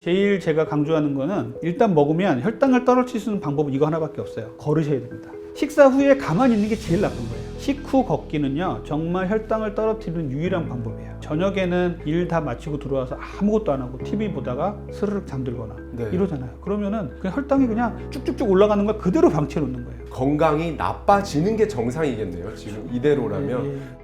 제일 제가 강조하는 거는 일단 먹으면 혈당을 떨어뜨릴 수 있는 방법은 이거 하나밖에 없어요. 걸으셔야 됩니다. 식사 후에 가만히 있는 게 제일 나쁜 거예요. 식후 걷기는요 정말 혈당을 떨어뜨리는 유일한 방법이에요. 저녁에는 일 다 마치고 들어와서 아무것도 안 하고 TV 보다가 스르륵 잠들거나 이러잖아요. 그러면은 그냥 혈당이 그냥 쭉쭉쭉 올라가는 걸 그대로 방치해 놓는 거예요. 건강이 나빠지는 게 정상이겠네요. 지금 이대로라면.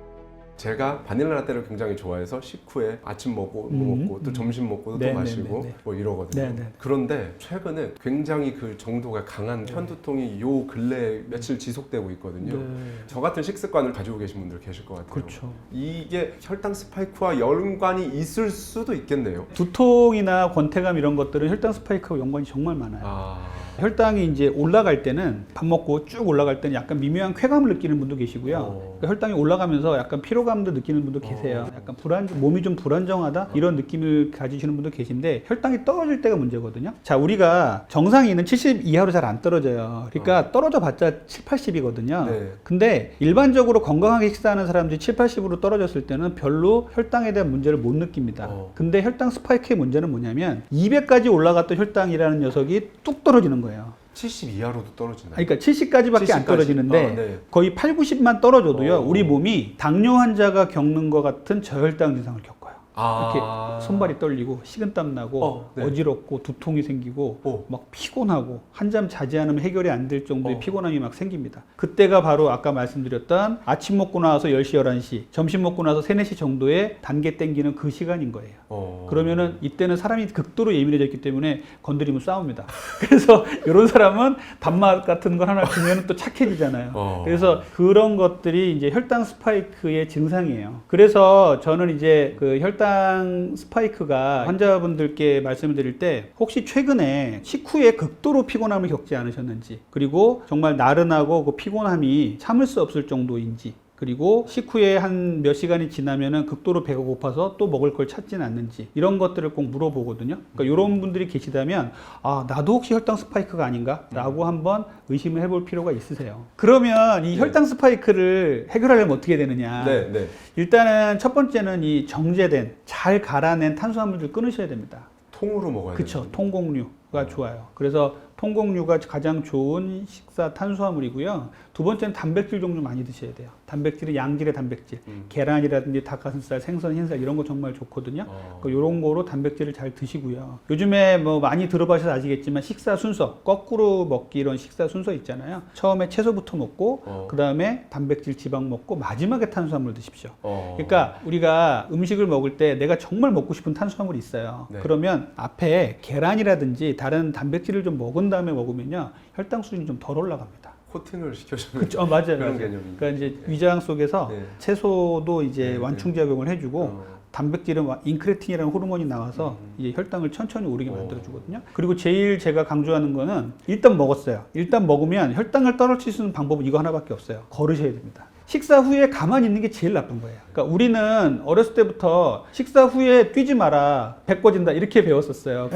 제가 바닐라 라떼를 굉장히 좋아해서 식후에 아침 먹고 먹고 또 점심 먹고 또 마시고 뭐 이러거든요. 그런데 최근에 굉장히 그 정도가 강한 편두통이 요 근래 며칠 지속되고 있거든요. 저 같은 식습관을 가지고 계신 분들 계실 것 같아요. 그렇죠. 이게 혈당 스파이크와 연관이 있을 수도 있겠네요. 두통이나 권태감 이런 것들은 혈당 스파이크와 연관이 정말 많아요. 혈당이 이제 올라갈 때는 밥 먹고 쭉 올라갈 때는 약간 미묘한 쾌감을 느끼는 분도 계시고요. 그러니까 혈당이 올라가면서 약간 피로감도 느끼는 분도 계세요. 약간 몸이 좀 불안정하다 이런 느낌을 가지시는 분도 계신데 혈당이 떨어질 때가 문제거든요. 자, 우리가 정상인은 70 이하로 잘 안 떨어져요. 그러니까 떨어져 봤자 7, 80이거든요. 근데 일반적으로 건강하게 식사하는 사람들이 7, 80으로 떨어졌을 때는 별로 혈당에 대한 문제를 못 느낍니다. 근데 혈당 스파이크의 문제는 뭐냐면 200까지 올라갔던 혈당이라는 녀석이 뚝 떨어지는 거예요. 70 이하로도 떨어지나요? 그러니까 70까지밖에 안 떨어지는데 거의 8, 90만 떨어져도요 우리 몸이 당뇨 환자가 겪는 것 같은 저혈당 증상을 겪어요. 이렇게 손발이 떨리고 식은땀 나고 어지럽고 두통이 생기고 막 피곤하고 한잠 자지 않으면 해결이 안 될 정도의 피곤함이 막 생깁니다. 그때가 바로 아까 말씀드렸던 아침 먹고 나와서 10시, 11시 점심 먹고 나서 3, 4시 정도에 단계 땡기는 그 시간인 거예요. 그러면은 이때는 사람이 극도로 예민해져 있기 때문에 건드리면 싸웁니다. 그래서 이런 사람은 밥맛 같은 걸 하나 주면 또 착해지잖아요. 그래서 그런 것들이 이제 혈당 스파이크의 증상이에요. 그래서 저는 이제 그 혈당 스파이크가 환자분들께 말씀을 드릴 때 혹시 최근에 식후에 극도로 피곤함을 겪지 않으셨는지, 그리고 정말 나른하고 그 피곤함이 참을 수 없을 정도인지, 그리고 식후에 한 몇 시간이 지나면은 극도로 배가 고파서 또 먹을 걸 찾지는 않는지, 이런 것들을 꼭 물어보거든요. 그러니까 이런 분들이 계시다면 나도 혹시 혈당 스파이크가 아닌가? 라고 한번 의심을 해볼 필요가 있으세요. 그러면 이 혈당 스파이크를 해결하려면 어떻게 되느냐? 일단은 첫 번째는 이 정제된 잘 갈아낸 탄수화물들 끊으셔야 됩니다. 통으로 먹어야 돼요. 그렇죠. 통곡류가 좋아요. 그래서 통곡류가 가장 좋은 식사 탄수화물이고요. 두 번째는 단백질 종류 많이 드셔야 돼요. 단백질은 양질의 단백질, 계란이라든지 닭가슴살, 생선, 흰살 이런 거 정말 좋거든요. 이런 거로 단백질을 잘 드시고요. 요즘에 뭐 많이 들어보셔서 아시겠지만 식사 순서, 거꾸로 먹기 이런 식사 순서 있잖아요. 처음에 채소부터 먹고 그 다음에 단백질, 지방 먹고 마지막에 탄수화물 드십시오. 그러니까 우리가 음식을 먹을 때 내가 정말 먹고 싶은 탄수화물이 있어요. 그러면 앞에 계란이라든지 다른 단백질을 좀 먹은 다음에 먹으면요 혈당 수준이 좀 덜 올라갑니다. 코팅을 시켜주는 그렇죠. 맞아요. 그런 개념이. 그러니까 이제 위장 속에서 채소도 이제 완충작용을 해주고 단백질은 인크레틴이라는 호르몬이 나와서 이제 혈당을 천천히 오르게 만들어주거든요. 그리고 제일 제가 강조하는 거는 일단 먹었어요. 일단 먹으면 혈당을 떨어뜨릴 수 있는 방법은 이거 하나밖에 없어요. 걸으셔야 됩니다. 식사 후에 가만히 있는 게 제일 나쁜 거예요. 그러니까 우리는 어렸을 때부터 식사 후에 뛰지 마라, 배 꺼진다 이렇게 배웠었어요.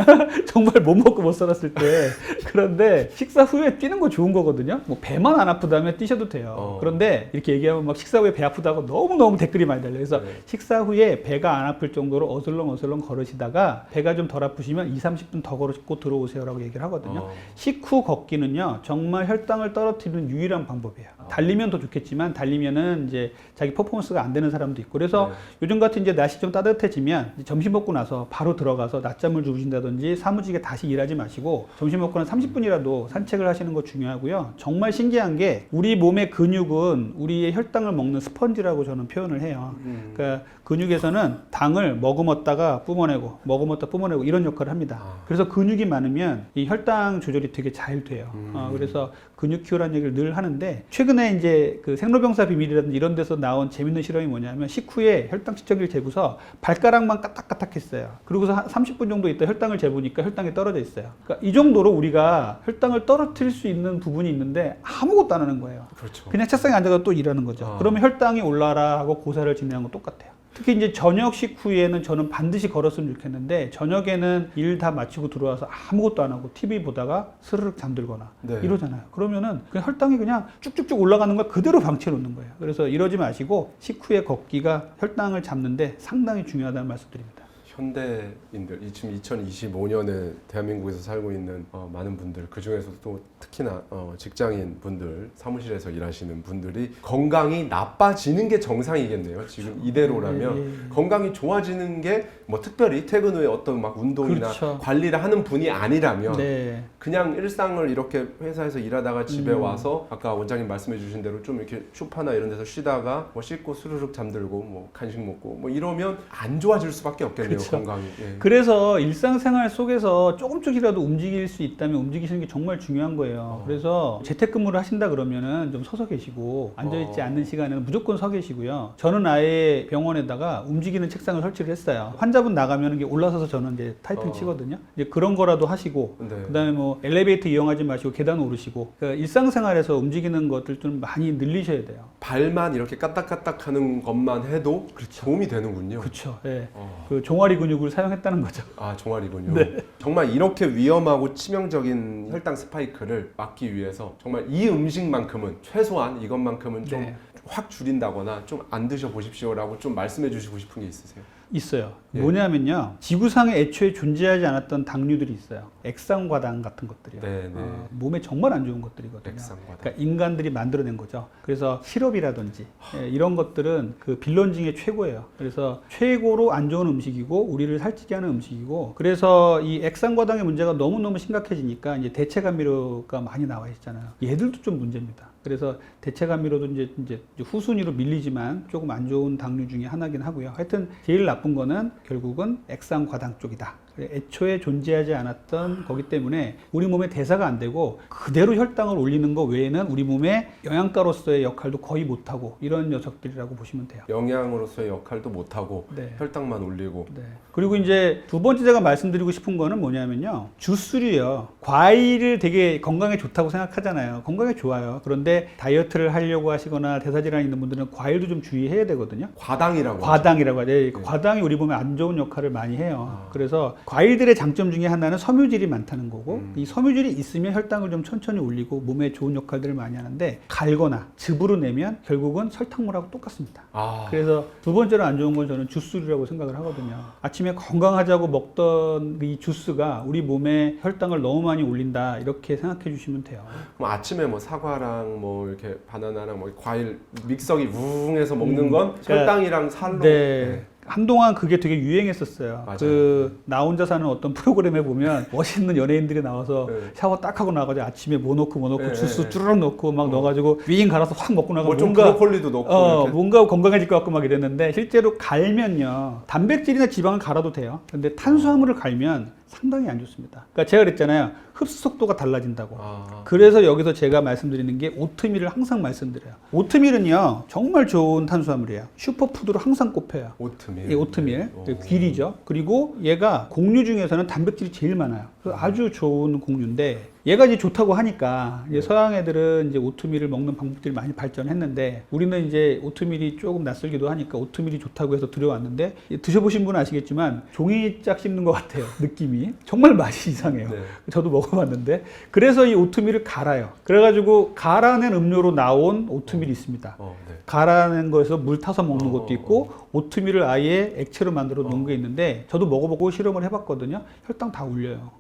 정말 못 먹고 못 살았을 때. 그런데 식사 후에 뛰는 거 좋은 거거든요. 뭐 배만 안 아프다면 뛰셔도 돼요. 그런데 이렇게 얘기하면 막 식사 후에 배 아프다고 너무너무 댓글이 많이 달려요. 그래서 식사 후에 배가 안 아플 정도로 어슬렁어슬렁 걸으시다가 배가 좀 덜 아프시면 2, 30분 더 걸고 들어오세요 라고 얘기를 하거든요. 식후 걷기는요 정말 혈당을 떨어뜨리는 유일한 방법이에요. 달리면 더 좋겠지만 달리면은 이제 자기 퍼포먼스가 안 되는 사람도 있고, 그래서 요즘 같은 이제 날씨 좀 따뜻해지면 점심 먹고 나서 바로 들어가서 낮잠을 주무신다든지 사무직에 다시 일하지 마시고 점심 먹고 난 30분이라도 산책을 하시는 거 중요하고요. 정말 신기한 게 우리 몸의 근육은 우리의 혈당을 먹는 스펀지라고 저는 표현을 해요. 그러니까 근육에서는 당을 머금었다가 뿜어내고 머금었다 뿜어내고 이런 역할을 합니다. 그래서 근육이 많으면 이 혈당 조절이 되게 잘 돼요. 그래서 근육 키우라는 얘기를 늘 하는데, 최근에 이제 그 생로병사 비밀이라든지 이런 데서 나온 재밌는 실험이 뭐냐면 식후에 혈당 측정기를 재고서 발가락만 까딱까딱 했어요. 그리고서 한 30분 정도 있다 혈당을 재보니까 혈당이 떨어져 있어요. 그러니까 이 정도로 우리가 혈당을 떨어뜨릴 수 있는 부분이 있는데 아무것도 안 하는 거예요. 그냥 책상에 앉아서 또 일하는 거죠. 그러면 혈당이 올라라 하고 고사를 진행하는 거 똑같아요. 특히 이제 저녁 식후에는 저는 반드시 걸었으면 좋겠는데, 저녁에는 일 다 마치고 들어와서 아무것도 안 하고 TV 보다가 스르륵 잠들거나 이러잖아요. 그러면은 그냥 혈당이 그냥 쭉쭉쭉 올라가는 걸 그대로 방치해 놓는 거예요. 그래서 이러지 마시고 식후에 걷기가 혈당을 잡는데 상당히 중요하다는 말씀드립니다. 현대인들 지금 2025년에 대한민국에서 살고 있는 많은 분들, 그 중에서도 또 특히나 직장인 분들, 사무실에서 일하시는 분들이 건강이 나빠지는 게 정상이겠네요. 지금 이대로라면 건강이 좋아지는 게 뭐 특별히 퇴근 후에 어떤 막 운동이나 그렇죠. 관리를 하는 분이 아니라면 네. 그냥 일상을 이렇게 회사에서 일하다가 집에 와서 아까 원장님 말씀해 주신 대로 좀 이렇게 소파나 이런 데서 쉬다가 뭐 씻고 스르륵 잠들고 뭐 간식 먹고 뭐 이러면 안 좋아질 수밖에 없겠네요. 그렇죠. 건강이. 예. 그래서 일상생활 속에서 조금씩이라도 움직일 수 있다면 움직이시는 게 정말 중요한 거예요. 그래서 재택근무를 하신다 그러면은 좀 서서 계시고 앉아있지 않는 시간에는 무조건 서 계시고요. 저는 아예 병원에다가 움직이는 책상을 설치를 했어요. 환자분 나가면 이게 올라서서 저는 이제 타이핑 치거든요. 이제 그런 거라도 하시고, 네. 그다음에 뭐 엘리베이터 이용하지 마시고 계단 오르시고, 그러니까 일상생활에서 움직이는 것들 좀 많이 늘리셔야 돼요. 발만 이렇게 까딱까딱 하는 것만 해도 그렇죠. 도움이 되는군요. 그렇죠. 예. 그 종아리 근육을 사용했다는 거죠. 아, 종아리군요. 네. 정말 이렇게 위험하고 치명적인 혈당 스파이크를 막기 위해서 정말 이 음식만큼은 최소한 이것만큼은 좀 네. 확 줄인다거나 좀 안 드셔 보십시오라고 좀 말씀해 주시고 싶은 게 있으세요? 있어요. 예. 뭐냐면요. 지구상에 애초에 존재하지 않았던 당류들이 있어요. 액상과당 같은 것들이요. 네, 네. 몸에 정말 안 좋은 것들이거든요. 액상과당. 그러니까 인간들이 만들어낸 거죠. 그래서 시럽이라든지 이런 것들은 그 빌런 중에 최고예요. 그래서 최고로 안 좋은 음식이고 우리를 살찌게 하는 음식이고, 그래서 이 액상과당의 문제가 너무너무 심각해지니까 이제 대체감미료가 많이 나와 있잖아요. 얘들도 좀 문제입니다. 그래서 대체감미료도 이제 후순위로 밀리지만 조금 안 좋은 당류 중에 하나긴 하고요. 하여튼 제일 나쁜 거는 결국은 액상과당 쪽이다. 애초에 존재하지 않았던 거기 때문에 우리 몸에 대사가 안 되고 그대로 혈당을 올리는 거 외에는 우리 몸에 영양가로서의 역할도 거의 못하고 이런 녀석들이라고 보시면 돼요. 영양으로서의 역할도 못하고 네. 혈당만 올리고. 네. 그리고 이제 두 번째 제가 말씀드리고 싶은 거는 뭐냐면요. 주스류요. 과일을 되게 건강에 좋다고 생각하잖아요. 건강에 좋아요. 그런데 다이어트를 하려고 하시거나 대사질환이 있는 분들은 과일도 좀 주의해야 되거든요. 과당이라고 과당이라고 하죠. 네. 과당이 우리 몸에 안 좋은 역할을 많이 해요. 그래서 과일들의 장점 중에 하나는 섬유질이 많다는 거고, 이 섬유질이 있으면 혈당을 좀 천천히 올리고 몸에 좋은 역할들을 많이 하는데, 갈거나 즙으로 내면 결국은 설탕물하고 똑같습니다. 그래서 두 번째로 안 좋은 건 저는 주스류라고 생각을 하거든요. 아침에 건강하자고 먹던 이 주스가 우리 몸에 혈당을 너무 많이 올린다, 이렇게 생각해 주시면 돼요. 그럼 아침에 뭐 사과랑 뭐 이렇게 바나나랑 뭐 과일 믹서기 우웅해서 먹는 건 혈당이랑 살로. 네. 한동안 그게 되게 유행했었어요. 맞아요. 나 혼자 사는 어떤 프로그램에 보면 멋있는 연예인들이 나와서 네. 샤워 딱 하고 나가지고 아침에 뭐 넣고 네, 주스 네. 쭈르륵 넣고 막 넣어가지고 윙 갈아서 확 먹고 나가면 뭐좀 브로콜리도 넣고 이렇게. 뭔가 건강해질 것 같고 막 이랬는데, 실제로 갈면요. 단백질이나 지방을 갈아도 돼요. 근데 탄수화물을 갈면 상당히 안 좋습니다. 그러니까 제가 그랬잖아요. 흡수 속도가 달라진다고. 그래서 여기서 제가 말씀드리는 게 오트밀을 항상 말씀드려요. 오트밀은요, 정말 좋은 탄수화물이에요. 슈퍼푸드로 항상 꼽혀요. 오트밀. 이 오트밀, 오. 귀리죠. 그리고 얘가 곡류 중에서는 단백질이 제일 많아요. 그래서 아주 좋은 곡류인데, 얘가 이제 좋다고 하니까 이제 서양 애들은 이제 오트밀을 먹는 방법들이 많이 발전했는데, 우리는 이제 오트밀이 조금 낯설기도 하니까 오트밀이 좋다고 해서 들여왔는데, 드셔보신 분은 아시겠지만 종이짝 씹는 것 같아요. 느낌이 정말 맛이 이상해요. 네. 저도 먹어봤는데, 그래서 이 오트밀을 갈아요. 그래가지고 갈아낸 음료로 나온 오트밀이 있습니다. 네. 갈아낸 거에서 물 타서 먹는 것도 있고, 오트밀을 아예 액체로 만들어 놓은 게 있는데, 저도 먹어보고 실험을 해봤거든요. 혈당 다 올려요.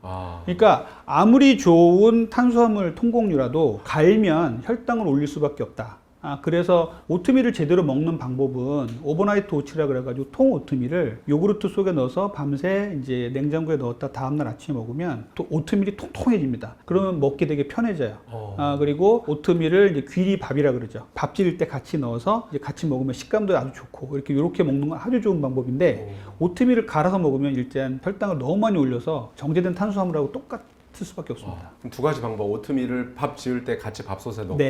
그러니까 아무리 좋은 탄수화물 통곡류라도 갈면 혈당을 올릴 수밖에 없다. 그래서 오트밀을 제대로 먹는 방법은 오버나이트 오츠라 그래가지고 통 오트밀을 요구르트 속에 넣어서 밤새 이제 냉장고에 넣었다 다음날 아침에 먹으면 또 오트밀이 통통해집니다. 그러면 먹기 되게 편해져요. 그리고 오트밀을 이제 귀리밥이라 그러죠. 밥 지을 때 같이 넣어서 이제 같이 먹으면 식감도 아주 좋고, 이렇게 먹는 건 아주 좋은 방법인데, 오트밀을 갈아서 먹으면 일단 혈당을 너무 많이 올려서 정제된 탄수화물하고 똑같을 수밖에 없습니다. 그럼 두 가지 방법. 오트밀을 밥 지을 때 같이 밥솥에 넣고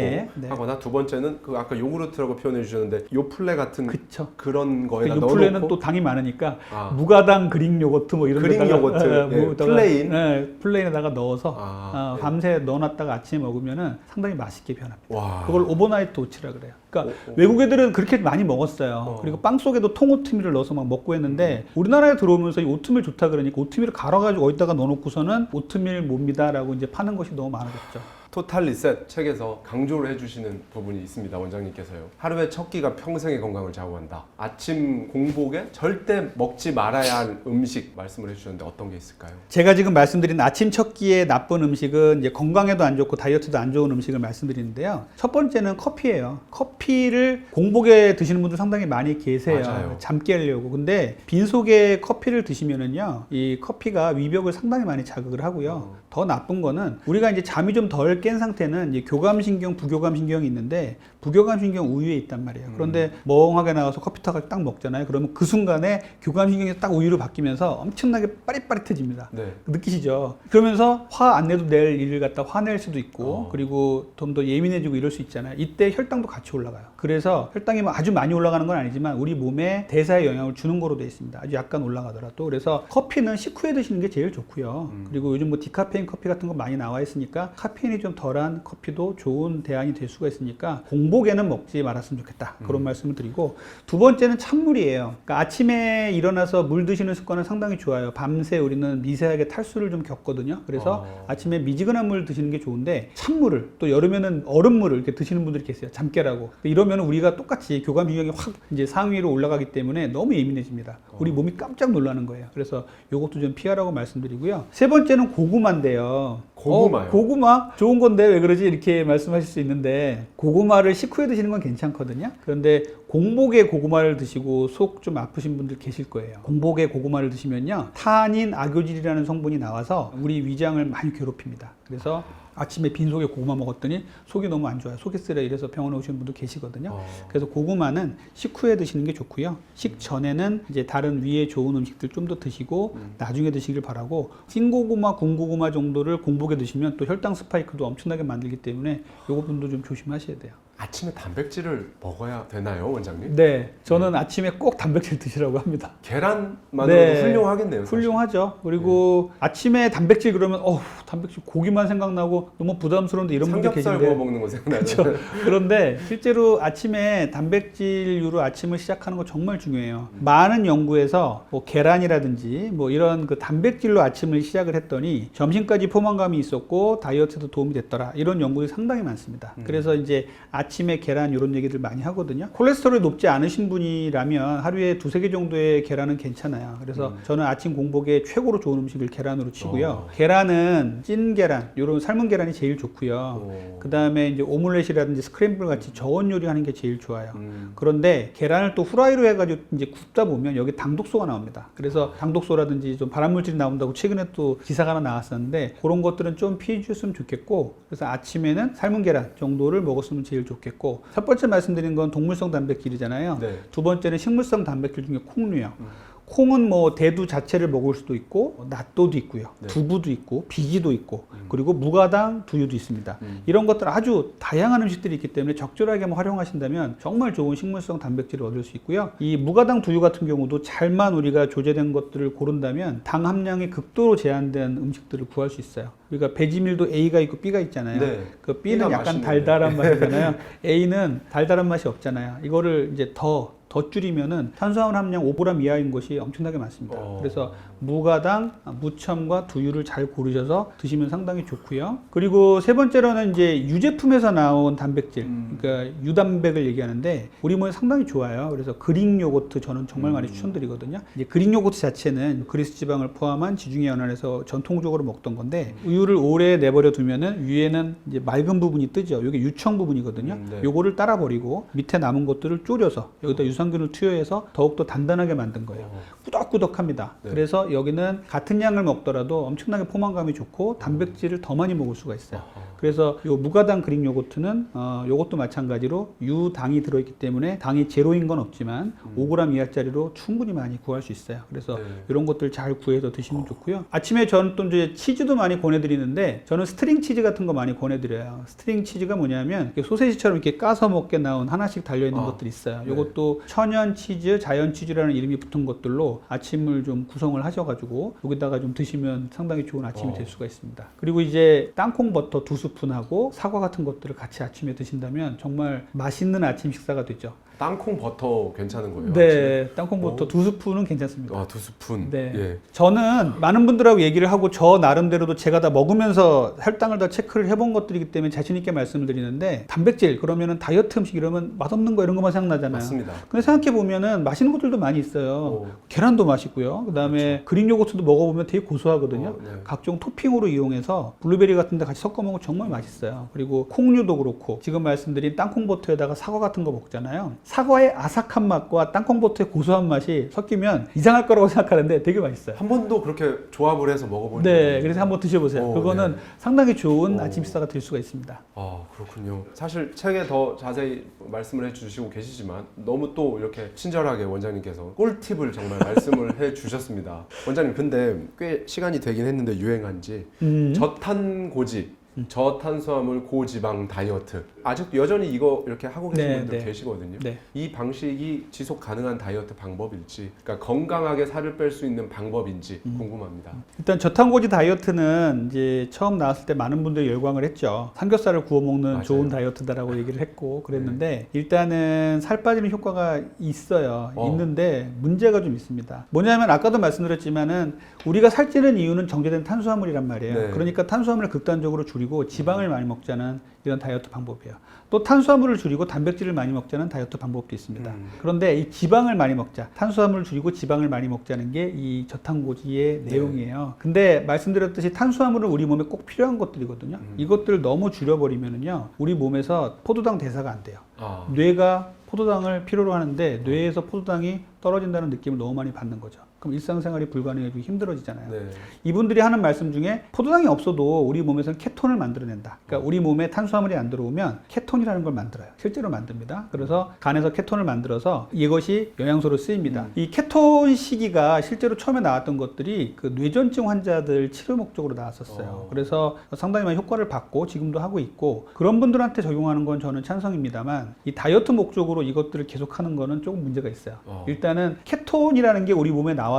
하거나, 두 번째는 그 아까 요구르트라고 표현해 주셨는데 요플레 같은 그쵸. 그런 거에다 그 넣어놓고. 요플레는 또 당이 많으니까 무가당 그릭 요거트 뭐 이런 그릭 데다가 요거트, 플레인. 플레인에다가 넣어서 밤새 넣어놨다가 아침에 먹으면은 상당히 맛있게 변합니다. 와. 그걸 오버나이트 오츠라 그래요. 그러니까 외국 애들은 그렇게 많이 먹었어요. 그리고 빵 속에도 통오트밀을 넣어서 막 먹고 했는데, 우리나라에 들어오면서 이 오트밀 좋다 그러니까 오트밀을 갈아가지고 어디다가 넣어놓고서는 오트밀 뭡니다라고 이제 파는 것이 너무 많아졌죠. 토탈 리셋 책에서 강조를 해주시는 부분이 있습니다. 원장님께서요. 하루의 첫 끼가 평생의 건강을 좌우한다. 아침 공복에 절대 먹지 말아야 할 음식 말씀을 해주셨는데 어떤 게 있을까요? 제가 지금 말씀드린 아침 첫 끼의 나쁜 음식은 이제 건강에도 안 좋고 다이어트도 안 좋은 음식을 말씀드리는데요. 첫 번째는 커피예요. 커피를 공복에 드시는 분들 상당히 많이 계세요. 맞아요. 잠 깨려고. 근데 빈속에 커피를 드시면은요, 이 커피가 위벽을 상당히 많이 자극을 하고요. 더 나쁜 거는 우리가 이제 잠이 좀 덜 깬 상태는 이제 교감신경, 부교감신경이 있는데 부교감신경 우위에 있단 말이에요. 그런데 멍하게 나가서 커피 타서 딱 먹잖아요. 그러면 그 순간에 교감신경이 딱 우위로 바뀌면서 엄청나게 빠릿빠릿해집니다. 네. 느끼시죠? 그러면서 화 안 내도 낼 일을 갖다 화낼 수도 있고 그리고 좀 더 예민해지고 이럴 수 있잖아요. 이때 혈당도 같이 올라가요. 그래서 혈당이 아주 많이 올라가는 건 아니지만 우리 몸에 대사에 영향을 주는 거로 되어 있습니다. 아주 약간 올라가더라도. 그래서 커피는 식후에 드시는 게 제일 좋고요. 그리고 요즘 뭐 디카페인 커피 같은 거 많이 나와 있으니까 카페인이 좀 덜한 커피도 좋은 대안이 될 수가 있으니까 공복에는 먹지 말았으면 좋겠다. 그런 말씀을 드리고, 두 번째는 찬물이에요. 그러니까 아침에 일어나서 물 드시는 습관은 상당히 좋아요. 밤새 우리는 미세하게 탈수를 좀 겪거든요. 그래서 아침에 미지근한 물 드시는 게 좋은데 찬물을, 또 여름에는 얼음물을 이렇게 드시는 분들이 계세요. 잠 깨라고. 이러면 우리가 똑같이 교감신경이 확 이제 상위로 올라가기 때문에 너무 예민해집니다. 우리 몸이 깜짝 놀라는 거예요. 그래서 요것도 좀 피하라고 말씀드리고요. 세 번째는 고구마인데요. 고구마요? 고구마 좋은 건데 왜 그러지? 이렇게 말씀하실 수 있는데, 고구마를 식후에 드시는 건 괜찮거든요. 그런데 공복에 고구마를 드시고 속 좀 아프신 분들 계실 거예요. 공복에 고구마를 드시면요, 타닌 아교질이라는 성분이 나와서 우리 위장을 많이 괴롭힙니다. 그래서 아침에 빈속에 고구마 먹었더니 속이 너무 안 좋아요. 속이 쓰려 이래서 병원에 오시는 분도 계시거든요. 그래서 고구마는 식후에 드시는 게 좋고요. 식전에는 이제 다른 위에 좋은 음식들 좀 더 드시고 나중에 드시길 바라고, 찐고구마, 군고구마 정도를 공복에 드시면 또 혈당 스파이크도 엄청나게 만들기 때문에 요거 분도 좀 조심하셔야 돼요. 아침에 단백질을 먹어야 되나요, 원장님? 네, 저는 아침에 꼭 단백질 드시라고 합니다. 계란만으로도 훌륭하겠네요. 사실. 훌륭하죠. 그리고 아침에 단백질 그러면 단백질 고기만 생각나고 너무 부담스러운데 이런 분들 삼겹살 계신데. 구워 먹는 거 생각나죠. 그렇죠. 그런데 실제로 아침에 단백질류로 아침을 시작하는 거 정말 중요해요. 많은 연구에서 뭐 계란이라든지 뭐 이런 그 단백질로 아침을 시작을 했더니 점심까지 포만감이 있었고 다이어트도 도움이 됐더라. 이런 연구들이 상당히 많습니다. 그래서 이제 아침에 계란 이런 얘기들 많이 하거든요. 콜레스테롤이 높지 않으신 분이라면 하루에 2-3개 정도의 계란은 괜찮아요. 그래서 저는 아침 공복에 최고로 좋은 음식을 계란으로 치고요. 계란은 찐 계란, 이런 삶은 계란이 제일 좋고요. 그 다음에 이제 오믈렛이라든지 스크램블 같이 저온 요리하는 게 제일 좋아요. 그런데 계란을 또 후라이로 해가지고 이제 굽다 보면 여기 당독소가 나옵니다. 그래서 당독소라든지 좀 발암물질이 나온다고 최근에 또 기사가 하나 나왔었는데, 그런 것들은 좀 피해 주셨으면 좋겠고, 그래서 아침에는 삶은 계란 정도를 먹었으면 제일 좋겠고, 첫 번째 말씀드린 건 동물성 단백질이잖아요. 네. 두 번째는 식물성 단백질 중에 콩류요. 콩은 뭐 대두 자체를 먹을 수도 있고 낫또도 있고요. 네. 두부도 있고 비지도 있고 그리고 무가당 두유도 있습니다. 이런 것들 아주 다양한 음식들이 있기 때문에 적절하게 활용하신다면 정말 좋은 식물성 단백질을 얻을 수 있고요. 이 무가당 두유 같은 경우도 잘만 우리가 조제된 것들을 고른다면 당 함량이 극도로 제한된 음식들을 구할 수 있어요. 우리가 배지밀도 A가 있고 B가 있잖아요. 네. 그 B는 약간 맛있네. 달달한 맛이잖아요. A는 달달한 맛이 없잖아요. 이거를 이제 더 줄이면은 탄수화물 함량 5g 이하인 것이 엄청나게 많습니다. 그래서 무가당, 무첨과 두유를 잘 고르셔서 드시면 상당히 좋고요. 그리고 세 번째로는 이제 유제품에서 나온 단백질, 그러니까 유단백을 얘기하는데 우리 몸에 상당히 좋아요. 그래서 그릭 요거트 저는 정말 많이 추천드리거든요. 이제 그릭 요거트 자체는 그리스 지방을 포함한 지중해 연안에서 전통적으로 먹던 건데, 우유를 오래 내버려 두면은 위에는 이제 맑은 부분이 뜨죠. 이게 유청 부분이거든요. 네. 요거를 따라 버리고 밑에 남은 것들을 졸여서 여기다 유산균을 투여해서 더욱더 단단하게 만든 거예요. 꾸덕꾸덕합니다. 네. 그래서 여기는 같은 양을 먹더라도 엄청나게 포만감이 좋고 단백질을 더 많이 먹을 수가 있어요. 그래서 요 무가당 그릭 요거트는 요것도 마찬가지로 유당이 들어있기 때문에 당이 제로인 건 없지만 5g 이하짜리로 충분히 많이 구할 수 있어요. 그래서 네. 이런 것들 잘 구해서 드시면 좋고요. 아침에 저는 또 이제 치즈도 많이 권해드리는데, 저는 스트링 치즈 같은 거 많이 권해드려요. 스트링 치즈가 뭐냐면 소세지처럼 이렇게 까서 먹게 나온 하나씩 달려있는 것들이 있어요. 네. 이것도 천연 치즈, 자연 치즈라는 이름이 붙은 것들로 아침을 좀 구성을 하셔가지고 여기다가 좀 드시면 상당히 좋은 아침이 될 수가 있습니다. 그리고 이제 땅콩 버터 2스푼하고 사과 같은 것들을 같이 아침에 드신다면 정말 맛있는 아침 식사가 되죠. 땅콩 버터 괜찮은 거예요? 네, 땅콩 버터 2스푼은 괜찮습니다. 아, 2스푼. 네. 예. 저는 많은 분들하고 얘기를 하고 저 나름대로도 제가 다 먹으면서 혈당을 다 체크를 해본 것들이기 때문에 자신 있게 말씀을 드리는데 단백질 그러면은 다이어트 음식 이러면 맛없는 거 이런 것만 생각나잖아요. 맞습니다. 근데 생각해 보면은 맛있는 것들도 많이 있어요. 계란도 맛있고요. 그다음에 그릭 요거트도 먹어보면 되게 고소하거든요. 네. 각종 토핑으로 이용해서 블루베리 같은 데 같이 섞어 먹으면 정말 맛있어요. 그리고 콩류도 그렇고 지금 말씀드린 땅콩 버터에다가 사과 같은 거 먹잖아요. 사과의 아삭한 맛과 땅콩 버터의 고소한 맛이 섞이면 이상할 거라고 생각하는데 되게 맛있어요. 한 번도 그렇게 조합을 해서 먹어본 네, 적은 그래서 한번 드셔보세요. 그거는 네. 상당히 좋은 아침 식사가 될 수가 있습니다. 아, 그렇군요. 사실 책에 더 자세히 말씀을 해주시고 계시지만 너무 또 이렇게 친절하게 원장님께서 꿀팁을 정말 말씀을 해주셨습니다. 원장님, 근데 꽤 시간이 되긴 했는데 유행한 지 저탄고지, 저탄수화물 고지방 다이어트 아직도 여전히 이거 이렇게 하고 계신 분들 계시거든요. 네. 이 방식이 지속 가능한 다이어트 방법일지, 그러니까 건강하게 살을 뺄 수 있는 방법인지 궁금합니다. 일단 저탄고지 다이어트는 이제 처음 나왔을 때 많은 분들이 열광을 했죠. 삼겹살을 구워 먹는 맞아요. 좋은 다이어트다라고 얘기를 했고 그랬는데 일단은 살 빠지는 효과가 있어요. 있는데 문제가 좀 있습니다. 뭐냐면 아까도 말씀드렸지만은 우리가 살찌는 이유는 정제된 탄수화물이란 말이에요. 네. 그러니까 탄수화물을 극단적으로 줄이고 지방을 많이 먹자는 이런 다이어트 방법이에요. 또 탄수화물을 줄이고 단백질을 많이 먹자는 다이어트 방법도 있습니다. 그런데 이 지방을 많이 먹자, 탄수화물을 줄이고 지방을 많이 먹자는 게 이 저탄고지의 내용이에요. 근데 말씀드렸듯이 탄수화물은 우리 몸에 꼭 필요한 것들이거든요. 이것들을 너무 줄여버리면은요, 우리 몸에서 포도당 대사가 안 돼요. 뇌가 포도당을 필요로 하는데 뇌에서 포도당이 떨어진다는 느낌을 너무 많이 받는 거죠. 그럼 일상생활이 불가능해지고 힘들어지잖아요. 네. 이분들이 하는 말씀 중에 포도당이 없어도 우리 몸에서는 케톤을 만들어낸다. 그러니까 우리 몸에 탄수화물이 안 들어오면 케톤이라는 걸 만들어요. 실제로 만듭니다. 그래서 간에서 케톤을 만들어서 이것이 영양소로 쓰입니다. 이 케톤 시기가 실제로 처음에 나왔던 것들이 그 뇌전증 환자들 치료 목적으로 나왔었어요. 그래서 상당히 많이 효과를 받고 지금도 하고 있고 그런 분들한테 적용하는 건 저는 찬성입니다만 이 다이어트 목적으로 이것들을 계속하는 거는 조금 문제가 있어요. 일단은 케톤이라는 게 우리 몸에 나와서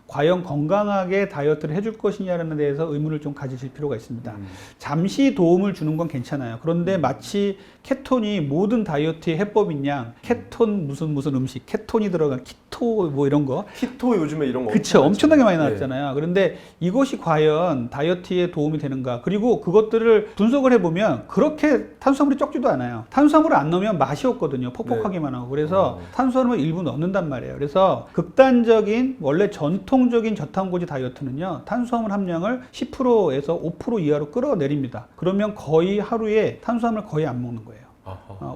과연 건강하게 다이어트를 해줄 것이냐는 데에서 의문을 좀 가지실 필요가 있습니다. 잠시 도움을 주는 건 괜찮아요. 그런데 마치 케톤이 모든 다이어트의 해법인 양 케톤 무슨 음식, 케톤이 들어간 키토 뭐 이런 거. 키토 요즘에 이런 거 그쵸, 엄청나게 많이 나왔잖아요. 그런데 이것이 과연 다이어트에 도움이 되는가? 그리고 그것들을 분석을 해보면 그렇게 탄수화물이 적지도 않아요. 탄수화물을 안 넣으면 맛이 없거든요. 퍽퍽하기만 하고. 그래서 탄수화물을 일부 넣는단 말이에요. 그래서 극단적인 원래 전통적인 저탄고지 다이어트는요, 탄수화물 함량을 10%에서 5% 이하로 끌어내립니다. 그러면 거의 하루에 탄수화물 거의 안 먹는 거예요.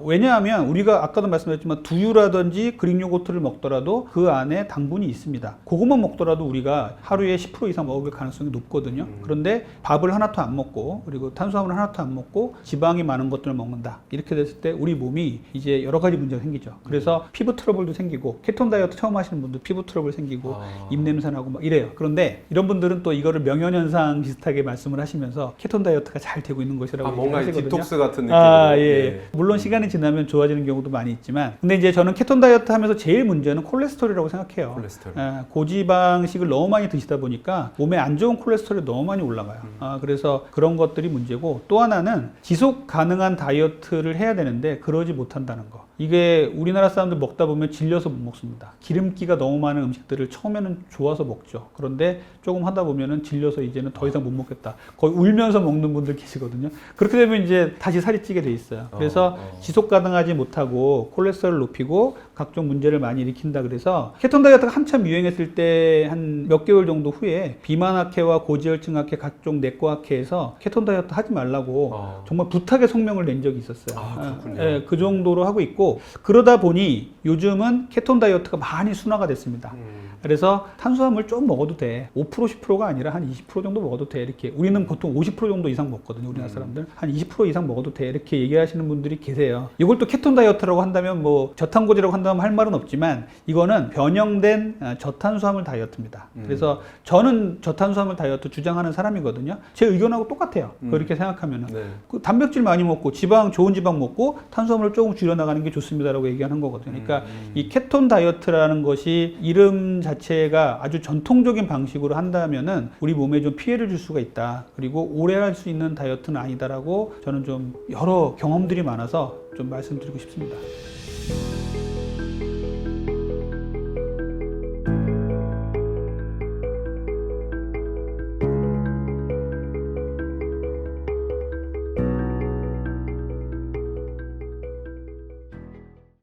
왜냐하면 우리가 아까도 말씀드렸지만 두유라든지 그릭 요거트를 먹더라도 그 안에 당분이 있습니다. 그것만 먹더라도 우리가 하루에 10% 이상 먹을 가능성이 높거든요. 그런데 밥을 하나도 안 먹고 그리고 탄수화물을 하나도 안 먹고 지방이 많은 것들을 먹는다. 이렇게 됐을 때 우리 몸이 이제 여러 가지 문제가 생기죠. 그래서 피부 트러블도 생기고 케톤 다이어트 처음 하시는 분들 피부 트러블 생기고 입냄새 나고 막 이래요. 그런데 이런 분들은 또 이거를 명현현상 비슷하게 말씀을 하시면서 케톤 다이어트가 잘 되고 있는 것이라고 뭔가 하시거든요. 디톡스 같은 느낌으로. 예. 물론 시간이 지나면 좋아지는 경우도 많이 있지만 근데 이제 저는 케톤 다이어트 하면서 제일 문제는 콜레스테롤이라고 생각해요. 콜레스테롤. 고지방식을 너무 많이 드시다 보니까 몸에 안 좋은 콜레스테롤이 너무 많이 올라가요. 그래서 그런 것들이 문제고 또 하나는 지속 가능한 다이어트를 해야 되는데 그러지 못한다는 거. 이게 우리나라 사람들 먹다 보면 질려서 못 먹습니다. 기름기가 너무 많은 음식들을 처음에는 좋아서 먹죠. 그런데 조금 하다 보면은 질려서 이제는 더 이상 못 먹겠다. 거의 울면서 먹는 분들 계시거든요. 그렇게 되면 이제 다시 살이 찌게 돼 있어요. 그래서 지속 가능하지 못하고 콜레스테롤을 높이고 각종 문제를 많이 일으킨다 그래서 케톤 다이어트가 한참 유행했을 때 한 몇 개월 정도 후에 비만학회와 고지혈증학회 각종 내과학회에서 케톤 다이어트 하지 말라고 정말 부탁의 성명을 낸 적이 있었어요. 그렇군요. 그 정도로 하고 있고 그러다 보니 요즘은 케톤 다이어트가 많이 순화가 됐습니다. 그래서 탄수화물 좀 먹어도 돼. 5% 10%가 아니라 한 20% 정도 먹어도 돼. 이렇게 우리는 보통 50% 정도 이상 먹거든요. 우리나라 사람들 한 20% 이상 먹어도 돼. 이렇게 얘기하시는 분들이 계세요. 이걸 또 케톤 다이어트라고 한다면 뭐 저탄고지라고 한다면 할 말은 없지만 이거는 변형된 저탄수화물 다이어트입니다. 그래서 저는 저탄수화물 다이어트 주장하는 사람이거든요. 제 의견하고 똑같아요. 그렇게 생각하면은 그 단백질 많이 먹고 지방 좋은 지방 먹고 탄수화물을 조금 줄여나가는 게 좋습니다라고 얘기하는 거거든요. 그러니까 이 케톤 다이어트라는 것이 이름 자체가 아주 전통적인 방식으로 한다면은 우리 몸에 좀 피해를 줄 수가 있다. 그리고 오래 할 수 있는 다이어트는 아니다라고 저는 좀 여러 경험들이 많아서 좀 말씀드리고 싶습니다.